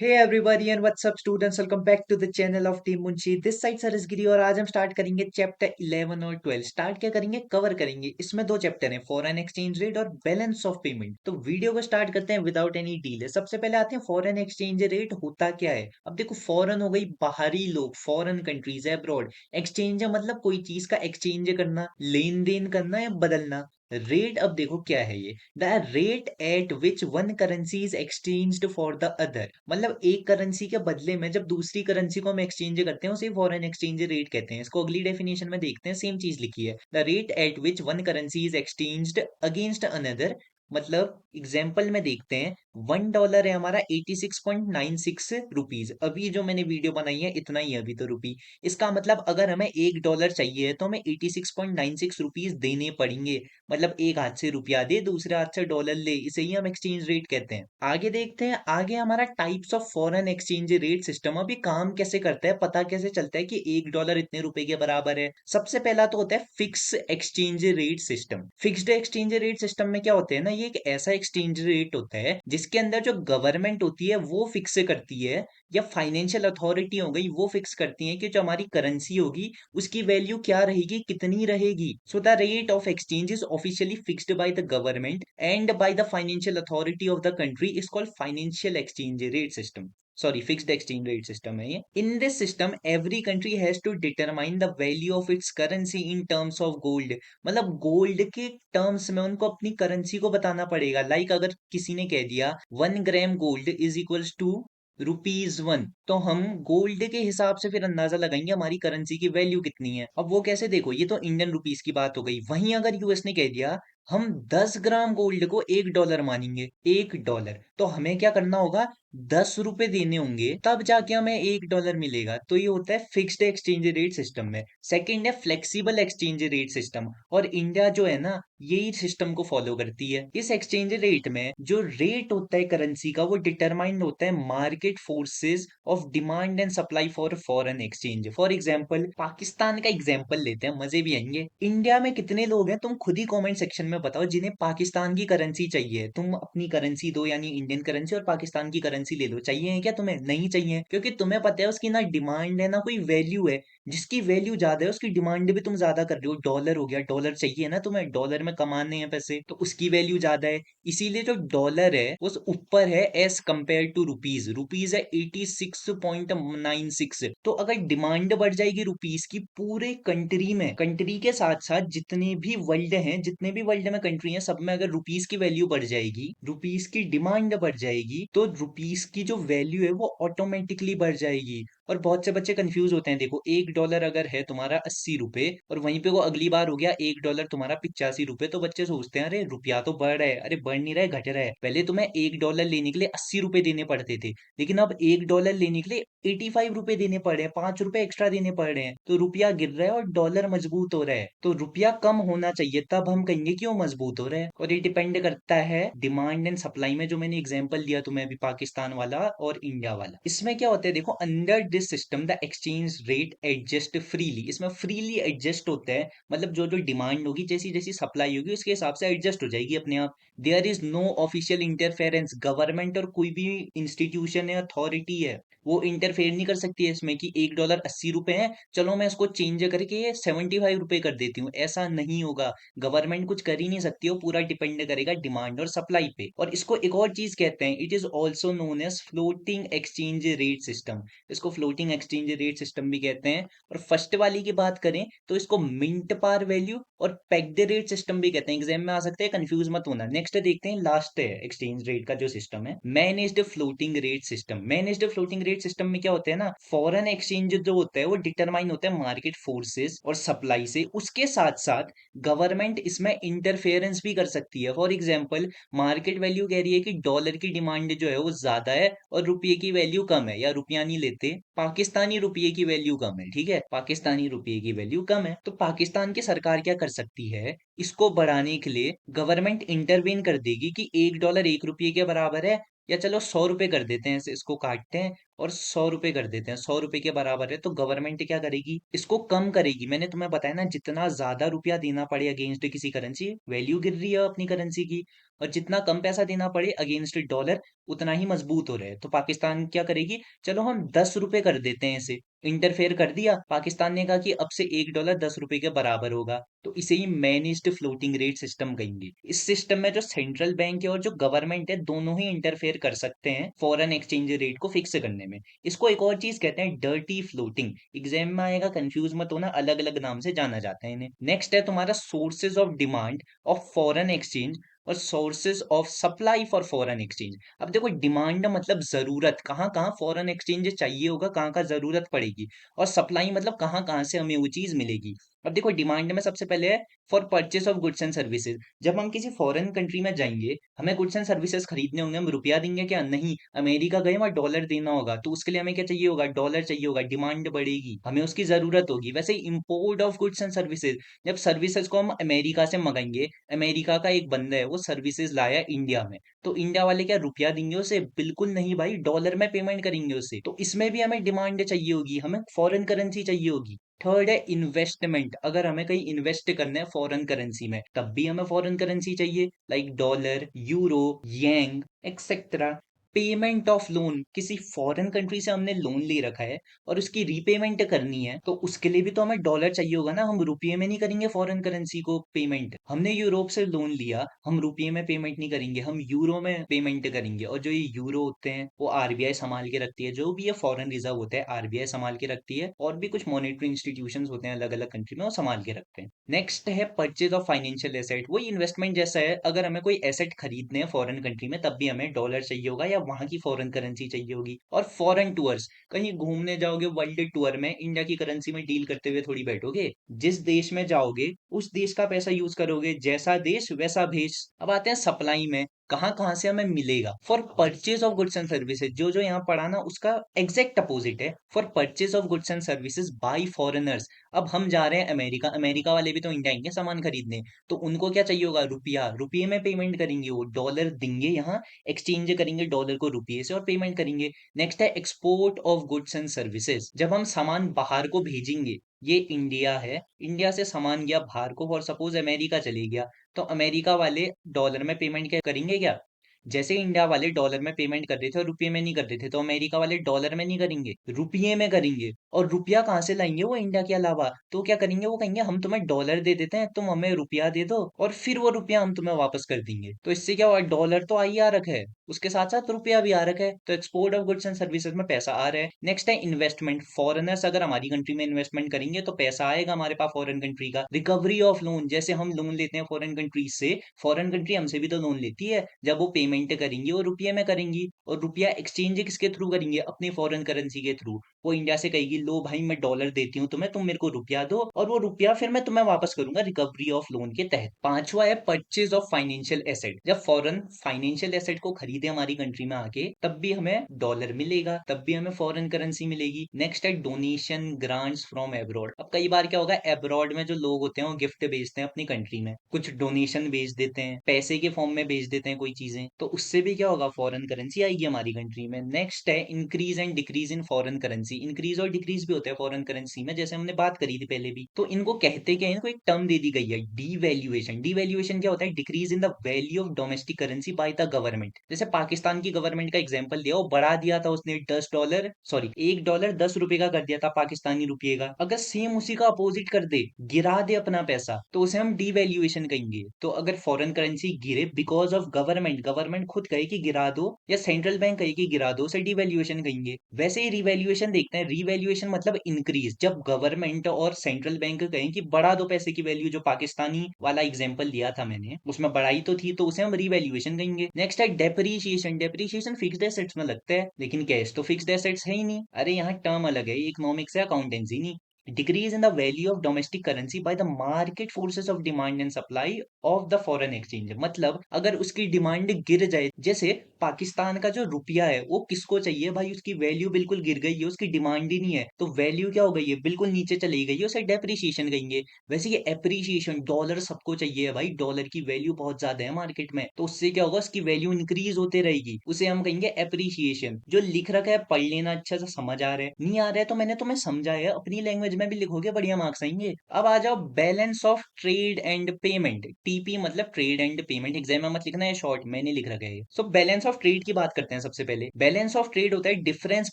Hey everybody and what's up students, welcome back to the channel of Team Munshi. This side Saras Giri और आज हम start करेंगे chapter 11 और 12। Start क्या करेंगे, कवर करेंगे। इसमें दो चैप्टर हैं, फॉरेन एक्सचेंज रेट और बैलेंस ऑफ पेमेंट। तो वीडियो को स्टार्ट करते हैं विदाउट एनी डीले। सबसे पहले आते हैं फॉरेन एक्सचेंज रेट होता क्या है। अब देखो, फॉरेन हो गई बाहरी लोग, फॉरेन कंट्रीज है, अब्रॉड। एक्सचेंज है मतलब कोई चीज का एक्सचेंज करना, लेन देन करना या बदलना। रेट अब देखो क्या है ये, the rate at which one currency is exchanged for the other. मतलब एक करेंसी के बदले में जब दूसरी करेंसी को हम एक्सचेंज करते हैं उसे फॉरेन एक्सचेंज रेट कहते हैं। इसको अगली डेफिनेशन में देखते हैं, सेम चीज लिखी है, the rate at which one currency is exchanged against another. मतलब एग्जाम्पल में देखते हैं, $1 है हमारा 86.96 रुपीज। अभी जो मैंने वीडियो बनाई है इतना ही है अभी तो रुपी। इसका मतलब अगर हमें $1 चाहिए तो हमें 86.96 रुपीज देने पड़ेंगे। मतलब एक हाथ से रुपया दे, दूसरे हाथ से डॉलर ले, इसे ही हम एक्सचेंज रेट कहते हैं। आगे देखते हैं, आगे हमारा types of foreign exchange rate system. अभी काम कैसे करता है, पता कैसे चलता है कि $1 इतने रुपए के बराबर है। सबसे पहला तो होता है fix exchange rate system. Fixed exchange rate system में क्या होता है ना, ये एक ऐसा एक्सचेंज रेट होता है जिसके अंदर जो गवर्नमेंट होती है वो फिक्स करती है, या फाइनेंशियल अथॉरिटी हो गई वो फिक्स करती है कि जो हमारी करेंसी होगी उसकी वैल्यू क्या रहेगी, कितनी रहेगी। So the rate of exchange is officially fixed by the government and by the financial authority of the country, is called financial exchange rate system. Sorry, fixed exchange rate system है ये। In this system every country has to determine the value of its currency in terms of gold. मतलब gold के terms में उनको अपनी currency को बताना पड़ेगा। लाइक अगर किसी ने कह दिया 1 gram gold is equals to ₹1, तो हम गोल्ड के हिसाब से फिर अंदाजा लगाएंगे हमारी करेंसी की वैल्यू कितनी है। अब वो कैसे, देखो ये तो इंडियन रुपीस की बात हो गई। वहीं अगर यूएस ने कह दिया हम 10 ग्राम गोल्ड को $1 मानेंगे, $1, तो हमें क्या करना होगा, 10 रुपए देने होंगे, तब जाके हमें $1 मिलेगा। तो ये होता है फिक्स्ड एक्सचेंज रेट सिस्टम में। सेकंड है फ्लेक्सिबल एक्सचेंज रेट सिस्टम, और इंडिया जो है ना यही सिस्टम को फॉलो करती है। इस एक्सचेंज रेट में जो रेट होता है करेंसी का वो डिटरमाइंड होता है market forces of demand and supply for foreign exchange. For example Pakistan का एग्जांपल लेते हैं, मजे भी आएंगे। इंडिया में कितने लोग हैं तुम खुद ही कमेंट सेक्शन में बताओ जिन्हें पाकिस्तान की करेंसी चाहिए। तुम अपनी करेंसी दो, यानी इंडियन करेंसी, और पाकिस्तान की करेंसी ले लो। चाहिए है क्या तुम्हें? नहीं चाहिए, क्योंकि तुम्हें पता है उसकी ना डिमांड है ना कोई वैल्यू है। जिसकी वैल्यू ज्यादा है उसकी डिमांड भी तुम ज्यादा कर रहे हो। डॉलर हो गया, डॉलर चाहिए ना तुम्हें, डॉलर में कमाने हैं पैसे, तो उसकी वैल्यू ज्यादा है। इसीलिए जो डॉलर है वो ऊपर है as compare to rupees. Rupees है 86.96। तो अगर डिमांड बढ़ जाएगी रुपीज की पूरे कंट्री में, कंट्री के साथ साथ जितने भी वर्ल्ड हैं, जितने भी वर्ल्ड में कंट्री हैं, सब में अगर रुपीज की वैल्यू बढ़ जाएगी, रुपीज की डिमांड बढ़ जाएगी, तो रुपीज की जो वैल्यू है वो ऑटोमेटिकली बढ़ जाएगी। और बहुत से बच्चे कंफ्यूज होते हैं। देखो $1 अगर है तुम्हारा 80 रुपए, और वहीं पे वो अगली बार हो गया $1 तुम्हारा 85 रुपए, तो बच्चे सोचते हैं अरे रुपया तो बढ़ रहा है। अरे बढ़ नहीं रहा है, घट रहा है। पहले तुम्हें $1 लेने के लिए 80 रुपए देने पड़ते थे, लेकिन अब $1 लेने के लिए 85 रुपए देने पड़ रहे हैं, 5 रुपए एक्स्ट्रा देने पड़ रहे हैं। तो रुपया गिर रहा है और डॉलर मजबूत हो रहा है। तो रुपया कम होना चाहिए, तब हम कहेंगे कि वो मजबूत हो रहा है। और ये डिपेंड करता है डिमांड एंड सप्लाई में, जो मैंने एग्जाम्पल दिया तुम्हें अभी, पाकिस्तान वाला और इंडिया वाला। इसमें क्या होता है, देखो under this system the exchange rate adjust freely. इसमें फ्रीली एडजस्ट होता है, मतलब जो जो डिमांड होगी, जैसी जैसी सप्लाई होगी उसके हिसाब से एडजस्ट हो जाएगी अपने आप। There is no official interference. Government और कोई भी इंस्टीट्यूशन है, अथॉरिटी है, वो इंटरफेयर नहीं कर सकती है इसमें कि $1 80 है, चलो मैं इसको चेंज करके 75 रुपए कर देती हूँ। ऐसा नहीं होगा, गवर्नमेंट कुछ कर ही नहीं सकती। वो पूरा डिपेंड करेगा डिमांड और सप्लाई पे। और इसको एक और चीज कहते हैं, it is also known as floating exchange rate system. इसको फ्लोटिंग एक्सचेंज रेट सिस्टम भी कहते हैं। और फर्स्ट वाली की बात करें तो इसको मिंट पार वैल्यू और पेग्ड रेट सिस्टम भी कहते हैं। एग्जाम में आ सकते हैं, कंफ्यूज मत होना। नेक्स्ट देखते हैं, लास्ट है एक्सचेंज रेट का जो सिस्टम है, managed floating rate system. Managed floating rate system में क्या होता है ना, फॉरेन एक्सचेंज जो होता है वो डिटरमाइन होता है मार्केट फोर्सेस और सप्लाई से। उसके साथ साथ गवर्नमेंट इसमें इंटरफेरेंस भी कर सकती है। फॉर एग्जाम्पल मार्केट वैल्यू कह रही है कि डॉलर की डिमांड जो है वो ज्यादा है और रुपये की वैल्यू कम है, या रुपया नहीं लेते, पाकिस्तानी रुपये की वैल्यू कम है। ठीक है, पाकिस्तानी रुपये की वैल्यू कम है, तो पाकिस्तान की सरकार क्या कर सकती है, इसको बढ़ाने के लिए गवर्नमेंट इंटरवीन कर देगी कि $1 1 रुपये के बराबर है, या चलो 100 रुपए कर देते हैं, इसको काटते हैं। और 100 रुपए कर देते हैं, 100 रुपए के बराबर है, तो गवर्नमेंट क्या करेगी, इसको कम करेगी। मैंने तुम्हें बताया ना, जितना ज्यादा रुपया देना पड़े अगेंस्ट किसी करेंसी, वैल्यू गिर रही है अपनी करेंसी की, और जितना कम पैसा देना पड़े अगेंस्ट डॉलर, उतना ही मजबूत हो रहे हैं। तो पाकिस्तान क्या करेगी, चलो हम 10 रुपए कर देते हैं इसे, इंटरफेयर कर दिया पाकिस्तान ने, कहा कि अब से $1 10 रुपए के बराबर होगा। तो इसे ही मैनेज्ड फ्लोटिंग रेट सिस्टम कहेंगे। इस सिस्टम में जो सेंट्रल बैंक है और जो गवर्नमेंट है, दोनों ही इंटरफेयर कर सकते हैं फॉरेन एक्सचेंज रेट को फिक्स करने में। इसको एक और चीज कहते हैं डर्टी फ्लोटिंग। एग्जाम में आएगा, कंफ्यूज मत होना, अलग अलग नाम से जाना जाता है इन्हें। नेक्स्ट है तुम्हारा sources of demand of foreign exchange और sources of supply for foreign exchange. अब देखो, डिमांड मतलब जरूरत, कहाँ कहाँ फॉरेन एक्सचेंज चाहिए होगा, कहाँ कहाँ जरूरत पड़ेगी, और सप्लाई मतलब कहाँ कहाँ से हमें वो चीज मिलेगी। अब देखो, डिमांड में सबसे पहले है for purchase of goods and services. जब हम किसी फॉरेन कंट्री में जाएंगे, हमें गुड्स एंड सर्विसेज खरीदने होंगे, हम रुपया देंगे क्या, नहीं। अमेरिका गए, वहां डॉलर देना होगा, तो उसके लिए हमें क्या चाहिए होगा, डॉलर चाहिए होगा, डिमांड बढ़ेगी, हमें उसकी जरूरत होगी। वैसे import of goods and services, जब सर्विसेज को हम अमेरिका से मंगाएंगे, अमेरिका का एक बंदा है, वो सर्विसेज लाया इंडिया में, तो इंडिया वाले क्या रुपया देंगे उसे, बिल्कुल नहीं भाई, डॉलर में पेमेंट करेंगे उसे। तो इसमें भी हमें डिमांड चाहिए होगी, हमें फॉरेन करेंसी चाहिए होगी। थर्ड है इन्वेस्टमेंट। अगर हमें कहीं इन्वेस्ट करना है फॉरेन करेंसी में, तब भी हमें फॉरेन करेंसी चाहिए, like dollar, euro, Young, etcetera. Payment of loan, किसी फॉरेन कंट्री से हमने लोन ले रखा है और उसकी रीपेमेंट करनी है, तो उसके लिए भी तो हमें डॉलर चाहिए होगा ना, हम रुपये में नहीं करेंगे फॉरेन करेंसी को पेमेंट। हमने यूरोप से लोन लिया, हम रुपये में पेमेंट नहीं करेंगे, हम यूरो में पेमेंट करेंगे। और जो ये यूरो होते हैं वो आरबीआई संभाल के रखती है, जो भी ये फॉरेन रिजर्व होता है आरबीआई संभाल के रखती है, और भी कुछ मॉनेटरी इंस्टीट्यूशन होते हैं अलग अलग कंट्री में, वो संभाल के रखते हैं। नेक्स्ट है परचेज ऑफ फाइनेंशियल एसेट। वही इन्वेस्टमेंट जैसा है, अगर हमें कोई एसेट खरीदने हैं फॉरेन कंट्री में, तब भी हमें डॉलर चाहिए होगा या वहां की फॉरेन करेंसी चाहिए होगी। और फॉरेन टूर्स, कहीं घूमने जाओगे वर्ल्ड टूर में, इंडिया की करेंसी में डील करते हुए थोड़ी बैठोगे। जिस देश में जाओगे उस देश का पैसा यूज करोगे, जैसा देश वैसा भेष। अब आते हैं सप्लाई में, कहाँ कहाँ से हमें मिलेगा। For purchase of goods and services, जो जो यहाँ पढ़ा ना, उसका एग्जैक्ट अपोजिट है, for purchase of goods and services by foreigners. अब हम जा रहे हैं अमेरिका, अमेरिका वाले भी तो इंडिया आएंगे सामान खरीदने, तो उनको क्या चाहिए होगा, रुपया, रुपये में पेमेंट करेंगे, वो डॉलर देंगे यहाँ, एक्सचेंज करेंगे डॉलर को रुपये से और पेमेंट करेंगे। नेक्स्ट है export of goods and services. जब हम सामान बाहर को भेजेंगे, ये इंडिया है, इंडिया से सामान गया बाहर को, और सपोज अमेरिका चले गया, तो अमेरिका वाले डॉलर में पेमेंट क्या करेंगे, क्या जैसे इंडिया वाले डॉलर में पेमेंट कर रहे थे और रुपये में नहीं कर रहे थे, तो अमेरिका वाले डॉलर में नहीं करेंगे, रुपये में करेंगे। और रुपया कहाँ से लाएंगे वो, इंडिया के अलावा, तो क्या करेंगे, वो कहेंगे हम तुम्हें डॉलर दे देते हैं, तुम हमें रुपया दे दो, और फिर वो रुपया हम तुम्हें वापस कर देंगे। तो इससे क्या हुआ, डॉलर तो आ ही आ रखा है, उसके साथ साथ रुपया भी आ रखा है, तो export of goods and services में पैसा आ रहा है। नेक्स्ट है इन्वेस्टमेंट। फॉरेनर्स अगर हमारी कंट्री में इन्वेस्टमेंट करेंगे, तो पैसा आएगा हमारे पास फॉरेन कंट्री का। रिकवरी ऑफ लोन, जैसे हम लोन लेते हैं फॉरेन कंट्री से, फॉरेन कंट्री हमसे भी तो लोन लेती है, जब वो पेमेंट करेंगी वो रुपये में करेंगी, और रुपया एक्सचेंज किसके थ्रू करेंगे, अपनी फॉरेन करेंसी के थ्रू। वो इंडिया से कहेगी, लो भाई मैं डॉलर देती हूँ तुम्हें, तुम मेरे को रुपया दो, और वो रुपया फिर मैं तुम्हें वापस करूंगा रिकवरी ऑफ लोन के तहत। पांचवा है परचेज ऑफ फाइनेंशियल एसेट। जब फॉरेन फाइनेंशियल एसेट को खरीदे हमारी कंट्री में आके, तब भी हमें डॉलर मिलेगा, तब भी हमें फॉरेन करेंसी मिलेगी। नेक्स्ट है डोनेशन ग्रांट्स फ्रॉम एब्रॉड। अब कई बार क्या होगा, एब्रॉड में जो लोग होते हैं वो गिफ्ट भेजते हैं अपनी कंट्री में, कुछ डोनेशन भेज देते हैं, पैसे के फॉर्म में भेज देते हैं कोई चीजें, तो उससे भी क्या होगा, फॉरेन करेंसी आएगी हमारी कंट्री में। नेक्स्ट है increase and decrease in foreign currency. Increase और डिक्रीज भी होता है फॉरेन करेंसी में, जैसे हमने बात करी थी पहले भी। तो इनको कहते क्या है, इनको एक टर्म दे दी गई है, डीवैल्यूएशन। डीवैल्यूएशन क्या होता है, decrease in the value of domestic currency bye the government. जैसे पाकिस्तान की गवर्नमेंट का एग्जांपल लिया, वो बढ़ा दिया था उसने, $10, सॉरी $1 10 रुपए का कर दिया था पाकिस्तानी रुपये का। अगर सेम उसी का अपोजिट कर दे, गिरा दे अपना पैसा, तो उसे हम डीवैल्यूएशन कहेंगे। तो अगर फॉरेन करेंसी गिरे बिकॉज ऑफ गवर्नमेंट, गवर्नमेंट खुद कहे कि गिरा दो, या सेंट्रल बैंक कहे कि गिरा दो, उसे डीवैल्यूएशन कहेंगे। वैसे ही रिवैल्यूएशन देखते हैं, रिवैल्यूएशन मतलब इंक्रीज, जब गवर्नमेंट और सेंट्रल बैंक कहें कि बढ़ा दो पैसे की वैल्यू, जो पाकिस्तानी वाला एग्जांपल दिया था मैंने, उसमें बढ़ाई तो थी, तो उसे हम रिवैल्यूएशन कहेंगे। नेक्स्ट है डेप्रीशिएशन। डेप्रीशिएशन फिक्स्ड एसेट्स में लगता है, लेकिन कैश तो फिक्स्ड एसेट्स है ही नहीं। अरे यहाँ टर्म अलग है, इकोनॉमिक्स है, अकाउंटेंसी नहीं। Decrease in the value of domestic currency by the market forces of demand and supply of the foreign exchange. मतलब अगर उसकी डिमांड गिर जाए, जैसे पाकिस्तान का जो रुपया है वो किसको चाहिए भाई, उसकी वैल्यू बिल्कुल गिर गई है, उसकी डिमांड ही नहीं है, तो वैल्यू क्या हो गई है, बिल्कुल नीचे चली गई है, उसे डेप्रिसिएशन कहेंगे। वैसे ये एप्रिसिएशन, डॉलर सबको चाहिए है भाई, डॉलर की वैल्यू बहुत ज्यादा है मार्केट में, तो उससे क्या होगा, उसकी वैल्यू इंक्रीज होते रहेगी, उसे हम कहेंगे एप्रिसिएशन। जो लिख रखा है पढ़ लेना, अच्छा से समझ आ रहा है, नहीं आ रहा है तो मैंने तुम्हें समझाया, अपनी लैंग्वेज में भी लिखोगे बढ़िया मार्क्स आएंगे। अब आ जाओ balance of trade and payment, TP मतलब ट्रेड एंड पेमेंट, एग्जाम में मत लिखना है, शॉर्ट मैंने लिख रखा है। सो बैलेंस ऑफ ट्रेड की बात करते हैं। सबसे पहले बैलेंस ऑफ ट्रेड होता है difference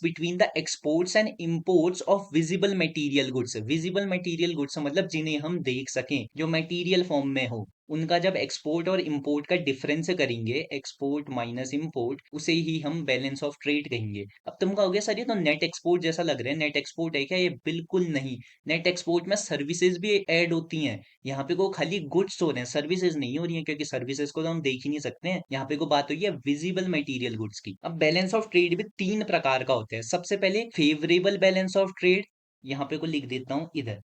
between the exports and imports of visible material goods. Visible material goods मतलब जिन्हें हम देख सकें, जो मटेरियल फॉर्म में हो, उनका जब एक्सपोर्ट और इंपोर्ट का डिफरेंस करेंगे, एक्सपोर्ट माइनस इंपोर्ट, उसे ही हम बैलेंस ऑफ ट्रेड कहेंगे। अब तुम कहोगे सर ये तो नेट एक्सपोर्ट जैसा लग रहा है, नेट एक्सपोर्ट है क्या? ये बिल्कुल नहीं। नेट एक्सपोर्ट में सर्विसेज भी ऐड होती हैं। यहाँ पे को खाली गुड्स हो रहे हैं, सर्विसेज नहीं हो रही हैं, क्योंकि सर्विसेज को तो हम देख ही नहीं सकते हैं। यहाँ पे को बात हुई है विजिबल मटेरियल गुड्स की। अब बैलेंस ऑफ ट्रेड भी तीन प्रकार का होता है। सबसे पहले फेवरेबल बैलेंस ऑफ ट्रेड, यहाँ पे को लिख देता हूं इधर,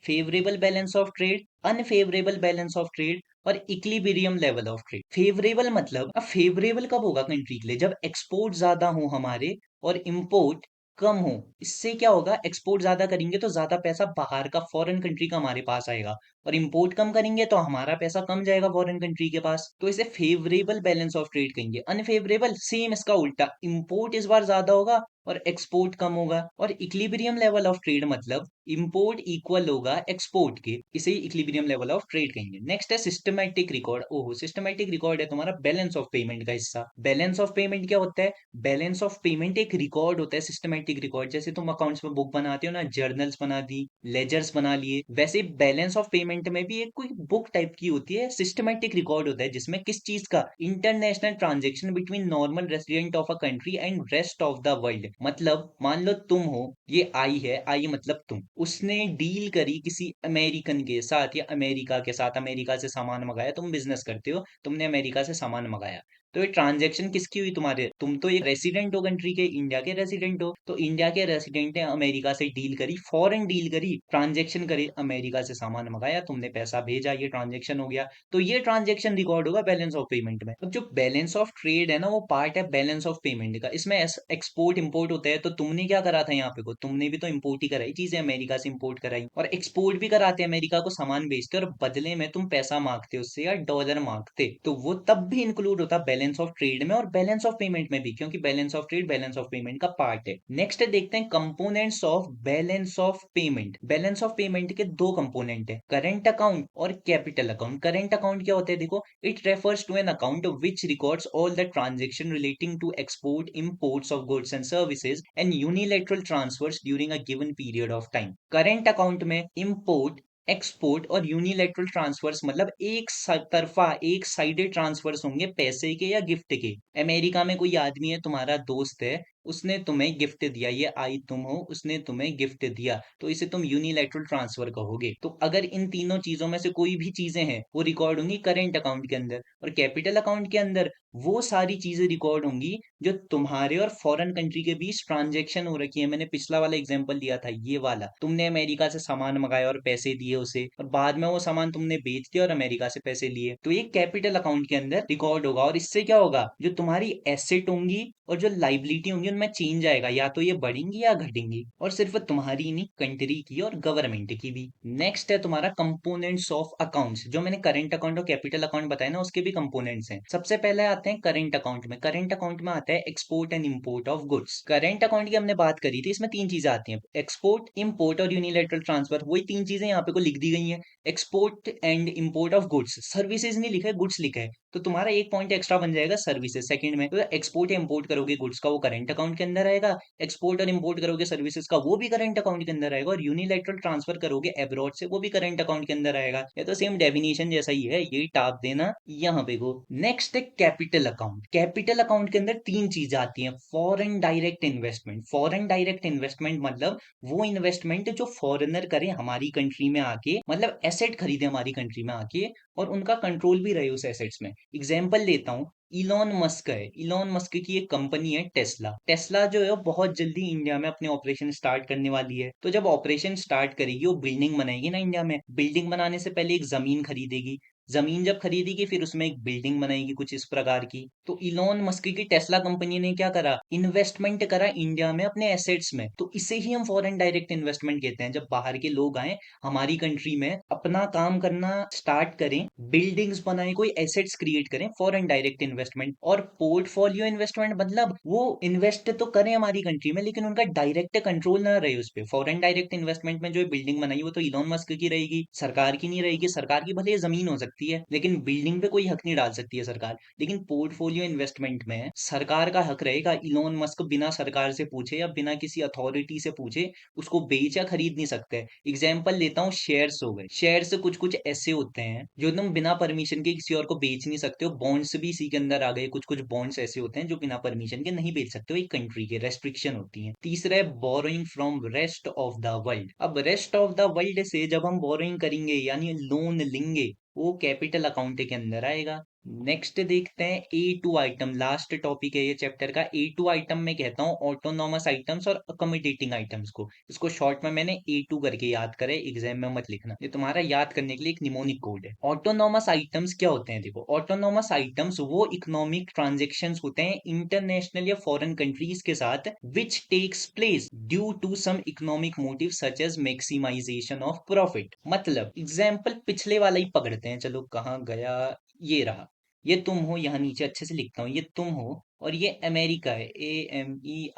favourable balance of trade, unfavourable balance of trade और equilibrium level of trade. Favourable मतलब, अब फेवरेबल कब होगा कंट्री के लिए, जब एक्सपोर्ट ज्यादा हो हमारे और इंपोर्ट कम हो। इससे क्या होगा, एक्सपोर्ट ज्यादा करेंगे तो ज्यादा पैसा बाहर का फॉरेन कंट्री का हमारे पास आएगा, और इंपोर्ट कम करेंगे तो हमारा पैसा कम जाएगा फॉरेन कंट्री के पास, तो इसे फेवरेबल बैलेंस ऑफ ट्रेड कहेंगे। अनफेवरेबल सेम इसका उल्टा, इंपोर्ट इस बार ज्यादा होगा और एक्सपोर्ट कम होगा। और इक्विलिब्रियम लेवल ऑफ ट्रेड मतलब इंपोर्ट इक्वल होगा एक्सपोर्ट के, इसे इक्विलिब्रियम लेवल ऑफ ट्रेड कहेंगे। नेक्स्ट है सिस्टमैटिक रिकॉर्ड। ओहो, सिस्टमैटिक रिकॉर्ड है तुम्हारा बैलेंस ऑफ पेमेंट का हिस्सा। बैलेंस ऑफ पेमेंट क्या होता है? बैलेंस ऑफ पेमेंट एक रिकॉर्ड होता है, सिस्टमैटिक रिकॉर्ड। जैसे तुम अकाउंट्स में बुक बनाते हो ना, जर्नल्स बना दी, लेजर्स बना लिए, वैसे बैलेंस ऑफ पेमेंट में भी एक कोई बुक टाइप की होती है, सिस्टमैटिक रिकॉर्ड होता है, जिसमें किस चीज का, international transaction between normal resident of a country and rest of the world. मतलब मान लो तुम हो, ये आई है, आई मतलब तुम, उसने डील करी किसी अमेरिकन के साथ या अमेरिका के साथ, अमेरिका से सामान मंगाया, तुम बिजनेस करते हो, तुमने अमेरिका से सामान मंगाया, तो ये ट्रांजेक्शन किसकी हुई तुम्हारे, तुम तो एक रेसिडेंट हो कंट्री के, इंडिया के रेसिडेंट हो, तो इंडिया के रेसिडेंट ने अमेरिका से डील करी, फॉरेन डील करी, ट्रांजेक्शन करे, अमेरिका से सामान मंगाया, तुमने पैसा भेजा, ये ट्रांजेक्शन हो गया, तो ये ट्रांजेक्शन रिकॉर्ड होगा बैलेंस ऑफ पेमेंट में। अब जो बैलेंस ऑफ ट्रेड है ना, वो पार्ट है बैलेंस ऑफ पेमेंट का। इसमें एक्सपोर्ट इंपोर्ट होता है, तो तुमने क्या करा था यहाँ पे को, तुमने भी तो इंपोर्ट ही कराई चीजें, अमेरिका से इंपोर्ट कराई, और एक्सपोर्ट भी कराते, अमेरिका को सामान बेचते, और बदले में तुम पैसा मांगते उससे या डॉलर मांगते, तो वो तब भी इंक्लूड होता बैलेंस ऑफ ट्रेड में और बैलेंस ऑफ पेमेंट में भी, क्योंकि balance of trade balance of payment का पार्ट है। नेक्स्ट देखते हैं components of balance of payment. Balance of payment के दो कंपोनेंट है, करंट अकाउंट और कैपिटल अकाउंट। करंट अकाउंट क्या होता है, देखो, it refers to an account which records all the transaction relating to export imports of goods and services and unilateral transfers during a given period of time. Current account में import, export और unilateral transverse मतलब एक तरफा, एक sided transverse होंगे पैसे के या गिफ्ट के। अमेरिका में कोई आदमी है, तुम्हारा दोस्त है, उसने तुम्हें गिफ्ट दिया, ये आई तुम हो, उसने तुम्हें गिफ्ट दिया, तो इसे तुम यूनिलैटरल ट्रांसफर कहोगे। तो अगर इन तीनों चीजों में से कोई भी चीजें हैं, वो रिकॉर्ड होंगी करंट अकाउंट के अंदर। और कैपिटल अकाउंट के अंदर वो सारी चीजें रिकॉर्ड होंगी जो तुम्हारे और फॉरेन कंट्री के बीच ट्रांजेक्शन हो रखी है। मैंने पिछला वाला एग्जांपल दिया था, ये वाला, तुमने अमेरिका से सामान मंगाया और पैसे दिए उसे, और बाद में वो सामान तुमने बेच दिया और अमेरिका से पैसे लिए, तो ये कैपिटल अकाउंट के अंदर रिकॉर्ड होगा। और इससे क्या होगा, जो तुम्हारी एसेट होंगी और जो लाइबिलिटी होंगी, उनमें चेंज आएगा, या तो ये बढ़ेंगी या घटेंगी, और सिर्फ तुम्हारी नहीं, कंट्री की और गवर्नमेंट की भी। नेक्स्ट है तुम्हारा कंपोनेंट्स ऑफ अकाउंट्स। जो मैंने करंट अकाउंट और कैपिटल अकाउंट बताया ना, उसके भी कंपोनेंट्स हैं। सबसे पहले आते हैं करंट अकाउंट में। करंट अकाउंट में आता है export and import of goods. Current account की हमने बात करी थी, इसमें तीन चीजें आती हैं, एक्सपोर्ट, इंपोर्ट और यूनिलैटरल ट्रांसफर। वही तीन चीजें यहाँ पे को लिख दी गई हैं, export and import of goods. Services नहीं लिखा है, गुड्स लिखा है, तो तुम्हारा एक पॉइंट एक्स्ट्रा बन जाएगा सर्विसेज सेकंड में। तो एक्सपोर्ट या इंपोर्ट करोगे गुड्स का, वो करंट अकाउंट के अंदर आएगा, एक्सपोर्ट और इंपोर्ट करोगे सर्विसेज का, वो भी करंट अकाउंट के अंदर आएगा, और यूनिलैटरल ट्रांसफर करोगे अब्रॉड से, वो भी करंट अकाउंट के अंदर आएगा। ये तो सेम डेफिनेशन जैसा ही है, यही टाप देना यहाँ पे को। नेक्स्ट है कैपिटल अकाउंट। कैपिटल अकाउंट के अंदर तीन चीजें आती हैं, foreign direct investment. Foreign direct investment मतलब वो इन्वेस्टमेंट जो फॉरेनर करे हमारी कंट्री में आके, मतलब एसेट खरीदे हमारी कंट्री में आके, और उनका कंट्रोल भी रहे उस एसेट्स में। एग्जाम्पल देता हूँ, इलॉन मस्क है। इलॉन मस्क की एक कंपनी है टेस्ला। टेस्ला जो है वो बहुत जल्दी इंडिया में अपने ऑपरेशन स्टार्ट करने वाली है। तो जब ऑपरेशन स्टार्ट करेगी, वो बिल्डिंग बनाएगी ना इंडिया में। बिल्डिंग बनाने से पहले एक जमीन खरीदेगी। जमीन जब खरीदेगी फिर उसमें एक बिल्डिंग बनाएगी कुछ इस प्रकार की। तो इलॉन मस्क की टेस्ला कंपनी ने क्या करा, इन्वेस्टमेंट करा इंडिया में अपने एसेट्स में। तो इसे ही हम फॉरेन डायरेक्ट इन्वेस्टमेंट कहते हैं। जब बाहर के लोग आए हमारी कंट्री में, अपना काम करना स्टार्ट करें, बिल्डिंग्स बनाए, कोई एसेट्स क्रिएट करें, फॉरेन डायरेक्ट इन्वेस्टमेंट। और पोर्टफोलियो इन्वेस्टमेंट मतलब वो इन्वेस्ट तो करें हमारी कंट्री में, लेकिन उनका डायरेक्ट कंट्रोल ना रहे उस पर। फॉरेन डायरेक्ट इन्वेस्टमेंट में जो बिल्डिंग बनाई वो तो इलॉन मस्क की रहेगी, सरकार की नहीं रहेगी। सरकार की भले जमीन हो सकती है, लेकिन बिल्डिंग पे कोई हक नहीं डाल सकती है सरकार। लेकिन पोर्टफोलियो इन्वेस्टमेंट में सरकार का हक रहेगा। इलॉन मस्क बिना सरकार से पूछे या बिना किसी अथॉरिटी से पूछे उसको बेच या खरीद नहीं सकते। एग्जाम्पल लेता हूँ, शेयर्स हो गए। शेयर्स कुछ कुछ ऐसे होते हैं जो तुम बिना परमिशन के किसी और को बेच नहीं सकते हो। बॉन्ड्स भी इसी के अंदर आ गए। कुछ कुछ बॉन्ड्स ऐसे होते हैं जो बिना परमिशन के नहीं बेच सकते हो, एक कंट्री के रेस्ट्रिक्शन होती है। तीसरा है borrowing from rest of the world. अब रेस्ट ऑफ द वर्ल्ड से जब हम बोरोइंग करेंगे यानी लोन लेंगे, वो कैपिटल अकाउंट के अंदर आएगा। नेक्स्ट देखते हैं A2 आइटम। लास्ट टॉपिक है ये चैप्टर का। A2 आइटम में कहता हूँ ऑटोनॉमस आइटम्स और अकोमोडेटिंग आइटम्स को। इसको शॉर्ट में मैंने A2 करके याद करे, एग्जाम में मत लिखना, ये तुम्हारा याद करने के लिए एक निमोनिक कोड है। ऑटोनॉमस आइटम्स क्या होते हैं, देखो ऑटोनॉमस आइटम्स वो इकोनॉमिक ट्रांजेक्शन्स होते हैं इंटरनेशनल या फॉरेन कंट्रीज के साथ, which takes place due to some economic motive such as maximization of profit. मतलब एग्जाम्पल पिछले वाला ही पकड़ते हैं, चलो कहाँ गया, ये रहा। ये तुम हो, यहाँ नीचे अच्छे से लिखता हूँ, ये तुम हो और ये अमेरिका है, AMERICA।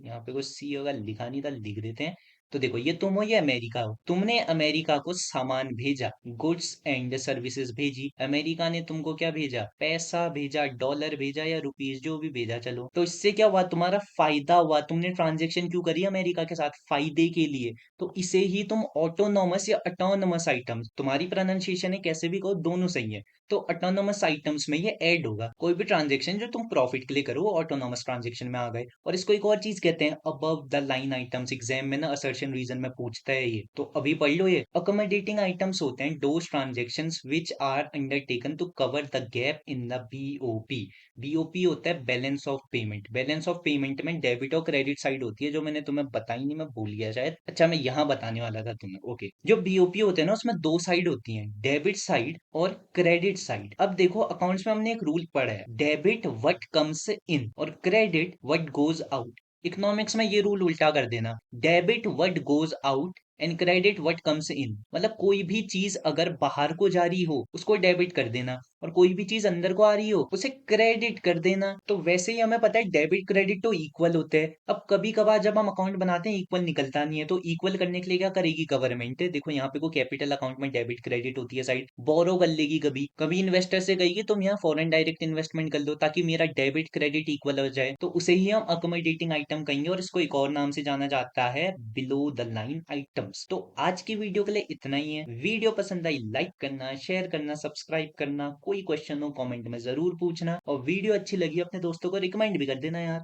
यहाँ पे कुछ सी होगा, लिखा नहीं था, लिख देते हैं। तो देखो ये तुम हो, ये अमेरिका हो। तुमने अमेरिका को सामान भेजा, गुड्स एंड सर्विसेज भेजी। अमेरिका ने तुमको क्या भेजा, पैसा भेजा, डॉलर भेजा या रुपीज, जो भी भेजा। चलो तो इससे क्या हुआ, तुम्हारा फायदा हुआ। तुमने ट्रांजेक्शन क्यों करी अमेरिका के साथ, फायदे के लिए। तो इसे ही तुम ऑटोनॉमस या अटोनमस आइटम्स, तुम्हारी प्रोनाउंसिएशन है कैसे भी कहो, दोनों सही है। तो ऑटोनोमस आइटम्स में ये ऐड होगा। कोई भी ट्रांजेक्शन जो तुम प्रॉफिट के लिए करो वो ऑटोनोमस ट्रांजेक्शन में आ गए। और इसको एक और चीज कहते हैं above the line items. Exam में ना असर्शन रीजन में पूछता है ये, तो अभी पढ़ लो। ये अकोमोडेटिंग आइटम्स होते हैं those transactions which are undertaken to cover the gap in the BOP। BOP होता है balance of payment. Balance of payment में डेबिट और क्रेडिट साइड होती है, जो मैंने तुम्हें बताई नहीं, मैं भूल गया शायद। अच्छा मैं यहाँ बताने वाला था तुम्हें, ओके। जो BOP होते हैं ना उसमें दो साइड होती हैं, डेबिट साइड और क्रेडिट साइड। अब देखो अकाउंट्स में हमने एक रूल पढ़ा है, डेबिट व्हाट कम्स इन और credit what goes out. Economics में ये रूल उल्टा कर देना, debit what goes out and credit what comes in. मतलब कोई भी चीज अगर बाहर को जा रही हो उसको डेबिट कर देना, और कोई भी चीज अंदर को आ रही हो उसे क्रेडिट कर देना। तो वैसे ही हमें पता है डेबिट क्रेडिट तो इक्वल होते हैं। अब कभी कभार जब हम अकाउंट बनाते हैं इक्वल निकलता नहीं है, तो इक्वल करने के लिए क्या करेगी गवर्नमेंट, देखो यहाँ पे को कैपिटल अकाउंट में डेबिट क्रेडिट होती है साइड, बोरो कर लेगी। कभी कभी इन्वेस्टर से कहेगी तुम यहाँ फॉरेन डायरेक्ट इन्वेस्टमेंट कर लो ताकि मेरा डेबिट क्रेडिट इक्वल हो जाए, तो उसे ही हम अकोमोडेटिंग आइटम कहेंगे। और इसको एक और नाम से जाना जाता है बिलो द लाइन आइटम्स। तो आज की वीडियो के लिए इतना ही है। वीडियो पसंद आई लाइक करना, शेयर करना, सब्सक्राइब करना। कोई क्वेश्चन हो कमेंट में जरूर पूछना, और वीडियो अच्छी लगी अपने दोस्तों को रिकमेंड भी कर देना यार।